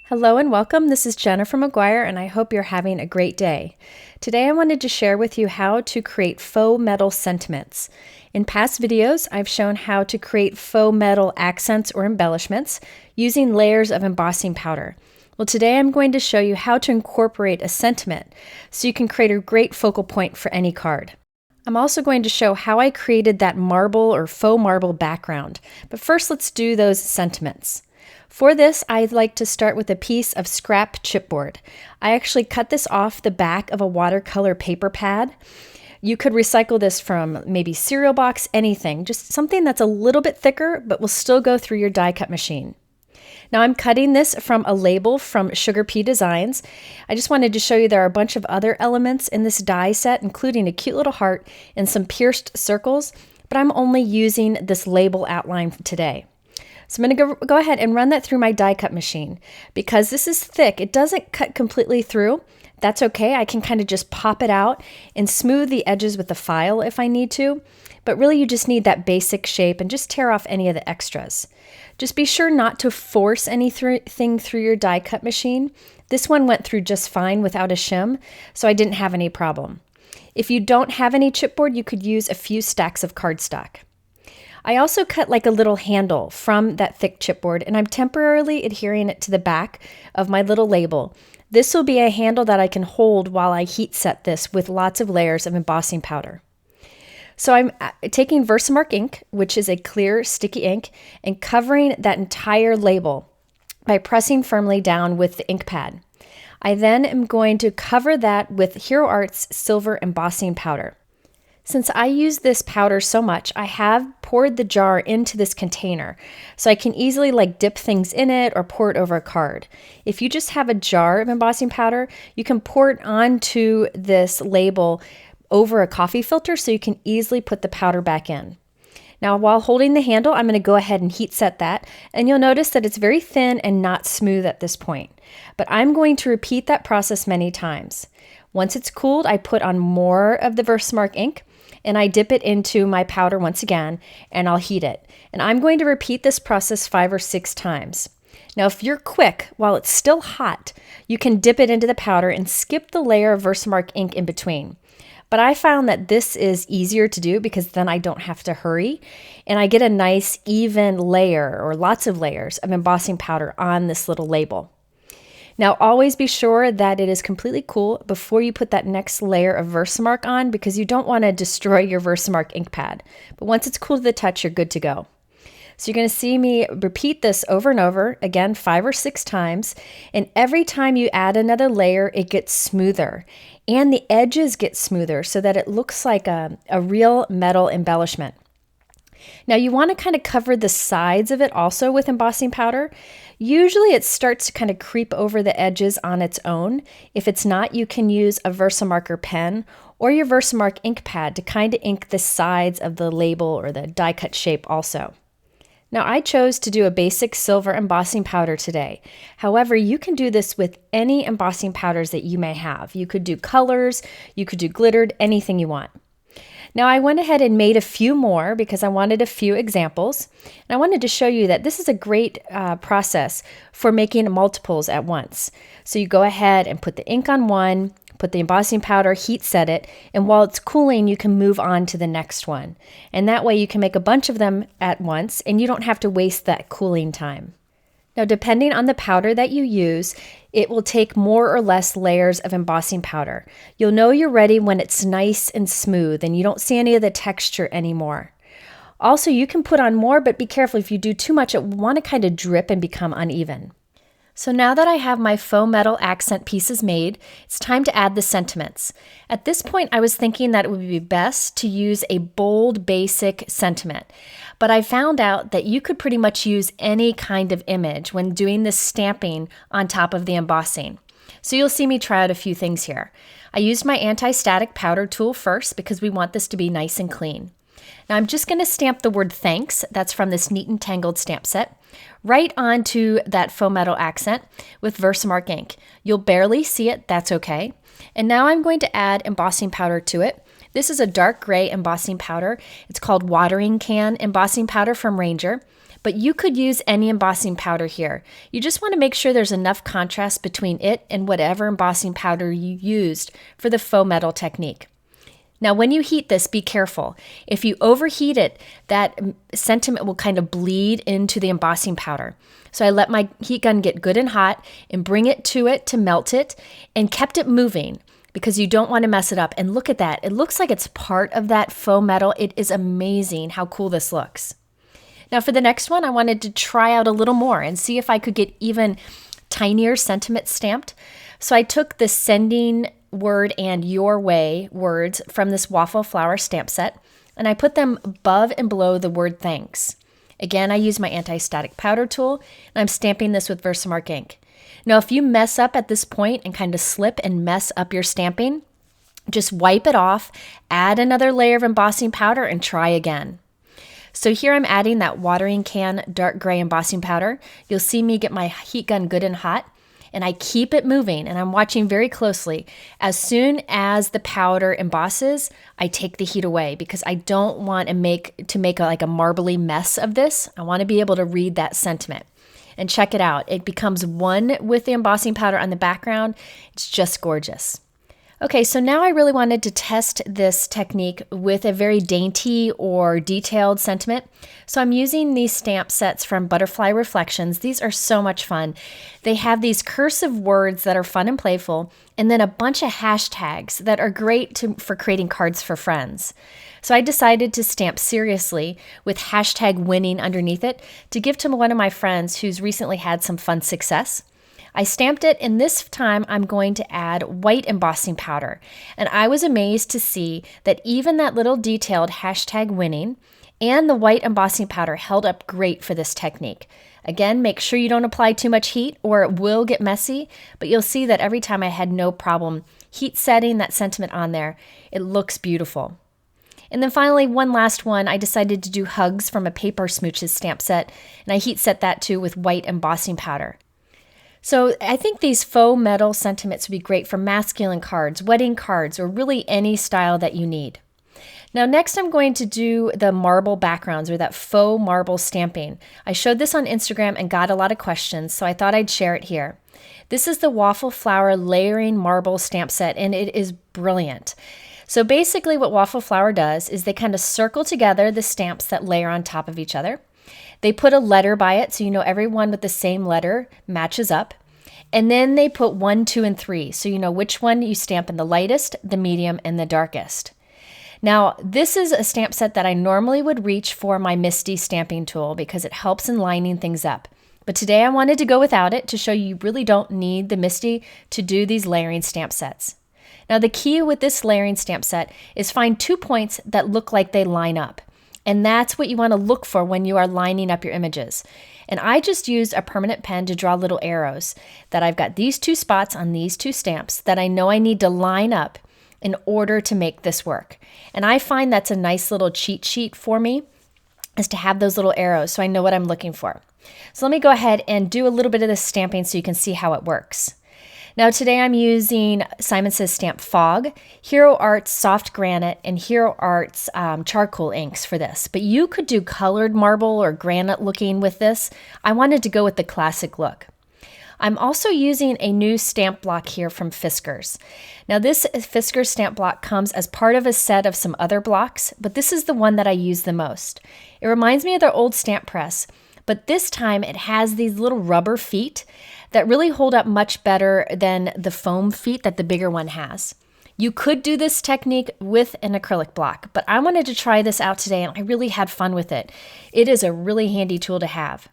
Hello and welcome. This is Jennifer McGuire, and I hope you're having a great day. Today I wanted to share with you how to create faux metal sentiments. In past videos, I've shown how to create faux metal accents or embellishments using layers of embossing powder. Well, today I'm going to show you how to incorporate a sentiment so you can create a great focal point for any card. I'm also going to show how I created that marble or faux marble background. But first, let's do those sentiments. For this, I'd like to start with a piece of scrap chipboard. I actually cut this off the back of a watercolor paper pad. You could recycle this from maybe cereal box, anything, just something that's a little bit thicker but will still go through your die cut machine. Now I'm cutting this from a label from Sugar Pea Designs. I just wanted to show you there are a bunch of other elements in this die set, including a cute little heart and some pierced circles, but I'm only using this label outline today. So I'm going to go ahead and run that through my die cut machine. Because this is thick, it doesn't cut completely through. That's okay. I can kind of just pop it out and smooth the edges with the file if I need to. But really you just need that basic shape and just tear off any of the extras. Just be sure not to force anything through your die cut machine. This one went through just fine without a shim, so I didn't have any problem. If you don't have any chipboard, you could use a few stacks of cardstock. I also cut like a little handle from that thick chipboard, and I'm temporarily adhering it to the back of my little label. This will be a handle that I can hold while I heat set this with lots of layers of embossing powder. So I'm taking Versamark ink, which is a clear sticky ink, and covering that entire label by pressing firmly down with the ink pad. I then am going to cover that with Hero Art's silver embossing powder. Since I use this powder so much, I have poured the jar into this container, so I can easily dip things in it or pour it over a card. If you just have a jar of embossing powder, you can pour it onto this label over a coffee filter so you can easily put the powder back in. Now, while holding the handle, I'm going to go ahead and heat set that, and you'll notice that it's very thin and not smooth at this point. But I'm going to repeat that process many times. Once it's cooled, I put on more of the Versamark ink, and I dip it into my powder once again, and I'll heat it. And I'm going to repeat this process 5 or 6 times. Now, if you're quick, while it's still hot, you can dip it into the powder and skip the layer of Versamark ink in between. But I found that this is easier to do because then I don't have to hurry, and I get a nice even layer or lots of layers of embossing powder on this little label. Now, always be sure that it is completely cool before you put that next layer of Versamark on because you don't want to destroy your Versamark ink pad. But once it's cool to the touch, you're good to go. So you're going to see me repeat this over and over, again, 5 or 6 times. And every time you add another layer, it gets smoother. And the edges get smoother so that it looks like a real metal embellishment. Now you want to kind of cover the sides of it also with embossing powder. Usually it starts to kind of creep over the edges on its own. If it's not, you can use a Versamarker pen or your Versamark ink pad to kind of ink the sides of the label or the die cut shape also. Now I chose to do a basic silver embossing powder today. However, you can do this with any embossing powders that you may have. You could do colors, you could do glittered, anything you want. Now I went ahead and made a few more because I wanted a few examples. And I wanted to show you that this is a great process for making multiples at once. So you go ahead and put the ink on one, put the embossing powder, heat set it, and while it's cooling, you can move on to the next one. And that way you can make a bunch of them at once and you don't have to waste that cooling time. Now, depending on the powder that you use, it will take more or less layers of embossing powder. You'll know you're ready when it's nice and smooth and you don't see any of the texture anymore. Also, you can put on more, but be careful if you do too much, it will want to kind of drip and become uneven. So now that I have my faux metal accent pieces made, it's time to add the sentiments. At this point, I was thinking that it would be best to use a bold, basic sentiment. But I found out that you could pretty much use any kind of image when doing this stamping on top of the embossing. So you'll see me try out a few things here. I used my anti-static powder tool first because we want this to be nice and clean. Now I'm just going to stamp the word thanks, that's from this Neat and Tangled stamp set, right onto that faux metal accent with Versamark ink. You'll barely see it, that's okay. And now I'm going to add embossing powder to it. This is a dark gray embossing powder. It's called watering can embossing powder from Ranger. but you could use any embossing powder here. You just want to make sure there's enough contrast between it and whatever embossing powder you used for the faux metal technique. Now, when you heat this, be careful. If you overheat it, that sentiment will kind of bleed into the embossing powder. So I let my heat gun get good and hot and bring it to melt it, and kept it moving because you don't want to mess it up. And look at that. It looks like it's part of that faux metal. It is amazing how cool this looks. Now for the next one, I wanted to try out a little more and see if I could get even tinier sentiments stamped. So I took the sending word and your way words from this waffle flower stamp set, and I put them above and below the word thanks. Again, I use my anti-static powder tool, and I'm stamping this with Versamark ink. Now, if you mess up at this point and kind of slip and mess up your stamping, just wipe it off, add another layer of embossing powder, and try again. So here I'm adding that watering can dark gray embossing powder. You'll see me get my heat gun good and hot, and I keep it moving, and I'm watching very closely. As soon as the powder embosses, I take the heat away because I don't want to make like a marbly mess of this. I want to be able to read that sentiment. And check it out. It becomes one with the embossing powder on the background. It's just gorgeous. Okay, so now I really wanted to test this technique with a very dainty or detailed sentiment. So I'm using these stamp sets from Butterfly Reflections. These are so much fun. They have these cursive words that are fun and playful, and then a bunch of hashtags that are great for creating cards for friends. So I decided to stamp seriously with hashtag winning underneath it to give to one of my friends who's recently had some fun success. I stamped it, and this time I'm going to add white embossing powder. And I was amazed to see that even that little detailed hashtag winning and the white embossing powder held up great for this technique. Again, make sure you don't apply too much heat or it will get messy, but you'll see that every time I had no problem heat setting that sentiment on there. It looks beautiful. And then finally, one last one, I decided to do hugs from a Paper Smooches stamp set, and I heat set that too with white embossing powder. So I think these faux metal sentiments would be great for masculine cards, wedding cards, or really any style that you need. Now next I'm going to do the marble backgrounds, or that faux marble stamping. I showed this on Instagram and got a lot of questions, so I thought I'd share it here. This is the Waffle Flower Layering Marble Stamp Set, and it is brilliant. So basically what Waffle Flower does is they kind of circle together the stamps that layer on top of each other. They put a letter by it, so you know every one with the same letter matches up. And then they put 1, 2, and 3, so you know which one you stamp in the lightest, the medium, and the darkest. Now, this is a stamp set that I normally would reach for my Misty stamping tool because it helps in lining things up. But today I wanted to go without it to show you really don't need the Misty to do these layering stamp sets. Now, the key with this layering stamp set is find 2 points that look like they line up. And that's what you want to look for when you are lining up your images. And I just used a permanent pen to draw little arrows that I've got these 2 spots on these 2 stamps that I know I need to line up in order to make this work. And I find that's a nice little cheat sheet for me, is to have those little arrows so I know what I'm looking for. So let me go ahead and do a little bit of this stamping so you can see how it works. Now today I'm using Simon Says Stamp Fog, Hero Arts Soft Granite, and Hero Arts Charcoal inks for this. But you could do colored marble or granite looking with this. I wanted to go with the classic look. I'm also using a new stamp block here from Fiskars. Now this Fiskars stamp block comes as part of a set of some other blocks, but this is the one that I use the most. It reminds me of their old stamp press, but this time it has these little rubber feet that really hold up much better than the foam feet that the bigger one has. You could do this technique with an acrylic block, but I wanted to try this out today and I really had fun with it. It is a really handy tool to have.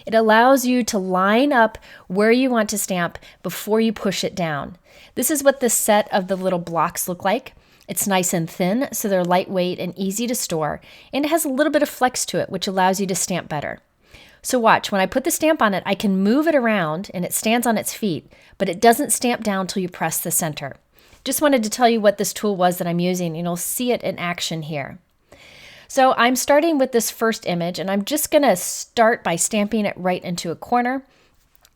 It allows you to line up where you want to stamp before you push it down. This is what the set of the little blocks look like. It's nice and thin, so they're lightweight and easy to store, and it has a little bit of flex to it, which allows you to stamp better. So watch, when I put the stamp on it, I can move it around and it stands on its feet, but it doesn't stamp down till you press the center. Just wanted to tell you what this tool was that I'm using, and you'll see it in action here. So I'm starting with this first image, and I'm just going to start by stamping it right into a corner.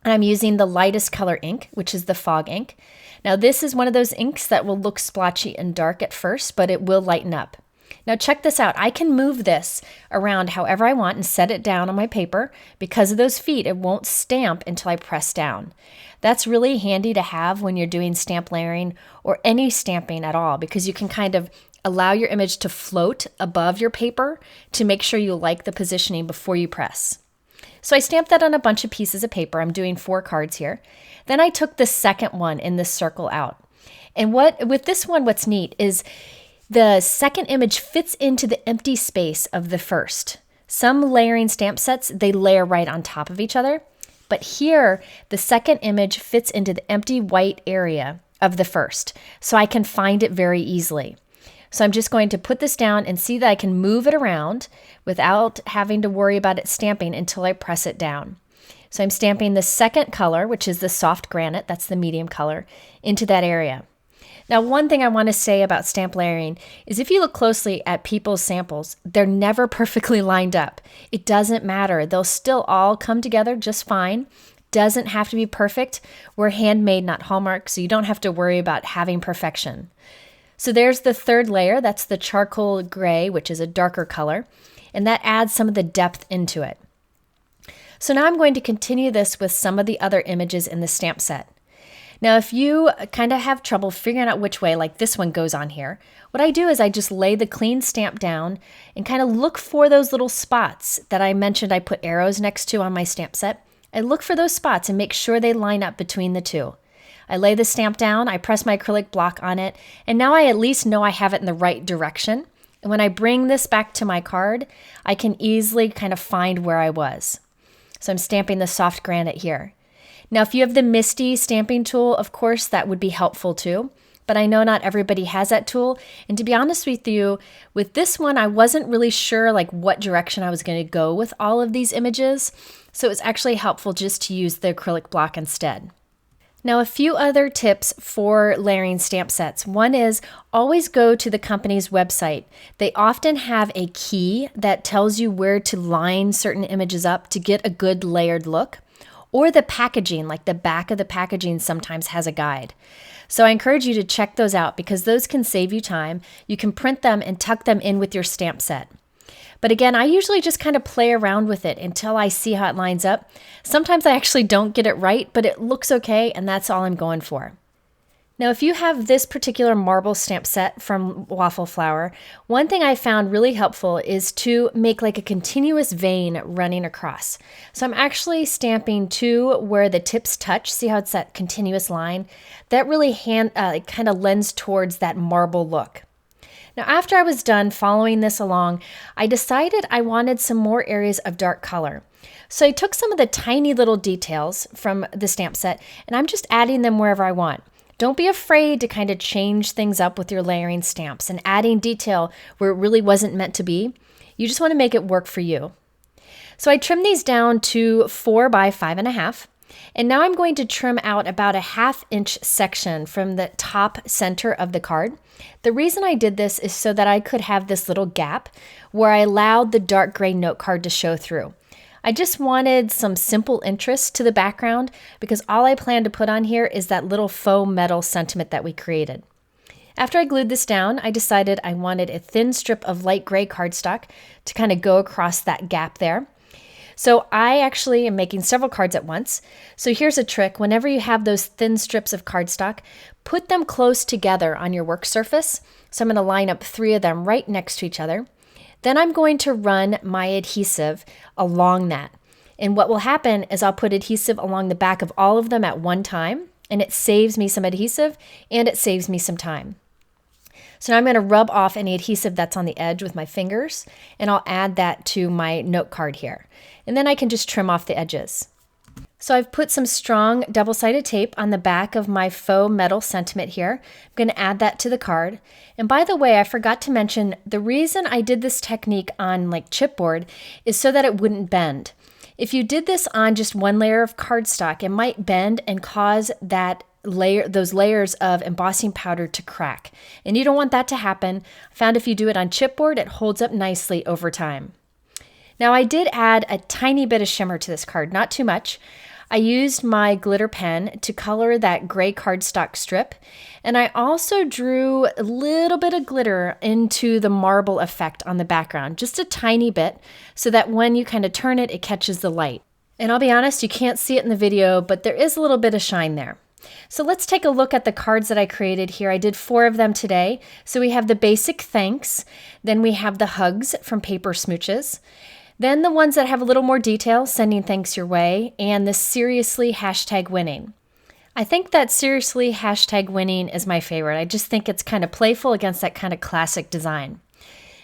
And I'm using the lightest color ink, which is the Fog ink. Now this is one of those inks that will look splotchy and dark at first, but it will lighten up. Now check this out. I can move this around however I want and set it down on my paper. Because of those feet, it won't stamp until I press down. That's really handy to have when you're doing stamp layering or any stamping at all, because you can kind of allow your image to float above your paper to make sure you like the positioning before you press. So I stamped that on a bunch of pieces of paper. I'm doing 4 cards here. Then I took the second one in this circle out. And with this one, what's neat is the second image fits into the empty space of the first. Some layering stamp sets, they layer right on top of each other. But here, the second image fits into the empty white area of the first. So I can find it very easily. So I'm just going to put this down and see that I can move it around without having to worry about it stamping until I press it down. So I'm stamping the second color, which is the soft granite, that's the medium color, into that area. Now, one thing I want to say about stamp layering is if you look closely at people's samples, they're never perfectly lined up. It doesn't matter. They'll still all come together just fine. Doesn't have to be perfect. We're handmade, not Hallmark, so you don't have to worry about having perfection. So there's the third layer. That's the charcoal gray, which is a darker color, and that adds some of the depth into it. So now I'm going to continue this with some of the other images in the stamp set. Now, if you kind of have trouble figuring out which way, like this one goes on here, what I do is I just lay the clean stamp down and kind of look for those little spots that I mentioned I put arrows next to on my stamp set. I look for those spots and make sure they line up between the two. I lay the stamp down, I press my acrylic block on it, and now I at least know I have it in the right direction. And when I bring this back to my card, I can easily kind of find where I was. So I'm stamping the soft granite here. Now, if you have the MISTI stamping tool, of course, that would be helpful too. But I know not everybody has that tool. And to be honest with you, with this one, I wasn't really sure like what direction I was going to go with all of these images. So it's actually helpful just to use the acrylic block instead. Now, a few other tips for layering stamp sets. One is always go to the company's website. They often have a key that tells you where to line certain images up to get a good layered look. Or the packaging, like the back of the packaging sometimes has a guide. So I encourage you to check those out because those can save you time. You can print them and tuck them in with your stamp set. But again, I usually just kind of play around with it until I see how it lines up. Sometimes I actually don't get it right, but it looks okay, and that's all I'm going for. Now, if you have this particular marble stamp set from Waffle Flower, one thing I found really helpful is to make like a continuous vein running across. So I'm actually stamping to where the tips touch. See how it's that continuous line? That really kind of lends towards that marble look. Now, after I was done following this along, I decided I wanted some more areas of dark color. So I took some of the tiny little details from the stamp set, and I'm just adding them wherever I want. Don't be afraid to kind of change things up with your layering stamps and adding detail where it really wasn't meant to be. You just want to make it work for you. So I trimmed these down to 4 by 5.5. And now I'm going to trim out about a 1/2 inch section from the top center of the card. The reason I did this is so that I could have this little gap where I allowed the dark gray note card to show through. I just wanted some simple interest to the background because all I plan to put on here is that little faux metal sentiment that we created. After I glued this down, I decided I wanted a thin strip of light gray cardstock to kind of go across that gap there. So I actually am making several cards at once. So here's a trick. Whenever you have those thin strips of cardstock, put them close together on your work surface. So I'm going to line up 3 of them right next to each other. Then I'm going to run my adhesive along that. And what will happen is I'll put adhesive along the back of all of them at one time, and it saves me some adhesive and it saves me some time. So now I'm going to rub off any adhesive that's on the edge with my fingers, and I'll add that to my note card here. And then I can just trim off the edges. So I've put some strong double-sided tape on the back of my faux metal sentiment here. I'm going to add that to the card. And by the way, I forgot to mention, the reason I did this technique on like chipboard is so that it wouldn't bend. If you did this on just one layer of cardstock, it might bend and cause those layers of embossing powder to crack. And you don't want that to happen. I found if you do it on chipboard, it holds up nicely over time. Now I did add a tiny bit of shimmer to this card, not too much. I used my glitter pen to color that gray cardstock strip, and I also drew a little bit of glitter into the marble effect on the background, just a tiny bit, so that when you kind of turn it, it catches the light. And I'll be honest, you can't see it in the video, but there is a little bit of shine there. So let's take a look at the cards that I created here. I did 4 of them today. So we have the basic thanks, then we have the hugs from Paper Smooches, then the ones that have a little more detail, sending thanks your way, and the seriously #winning. I think that seriously #winning is my favorite. I just think it's kind of playful against that kind of classic design.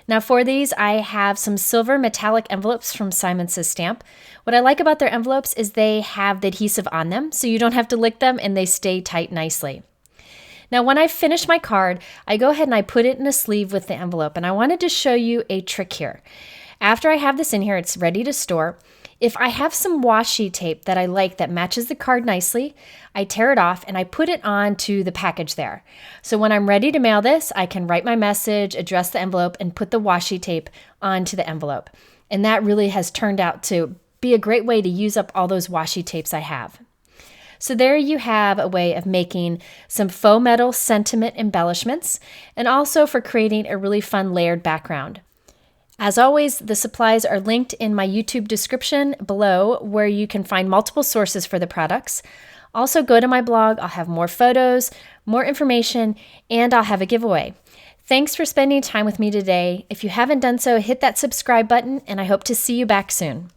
Now for these, I have some silver metallic envelopes from Simon Says Stamp. What I like about their envelopes is they have the adhesive on them, so you don't have to lick them and they stay tight nicely. Now when I finish my card, I go ahead and I put it in a sleeve with the envelope, and I wanted to show you a trick here. After I have this in here, it's ready to store. If I have some washi tape that I like that matches the card nicely, I tear it off and I put it onto the package there. So when I'm ready to mail this, I can write my message, address the envelope, and put the washi tape onto the envelope. And that really has turned out to be a great way to use up all those washi tapes I have. So there you have a way of making some faux metal sentiment embellishments, and also for creating a really fun layered background. As always, the supplies are linked in my YouTube description below, where you can find multiple sources for the products. Also go to my blog, I'll have more photos, more information, and I'll have a giveaway. Thanks for spending time with me today. If you haven't done so, hit that subscribe button, and I hope to see you back soon.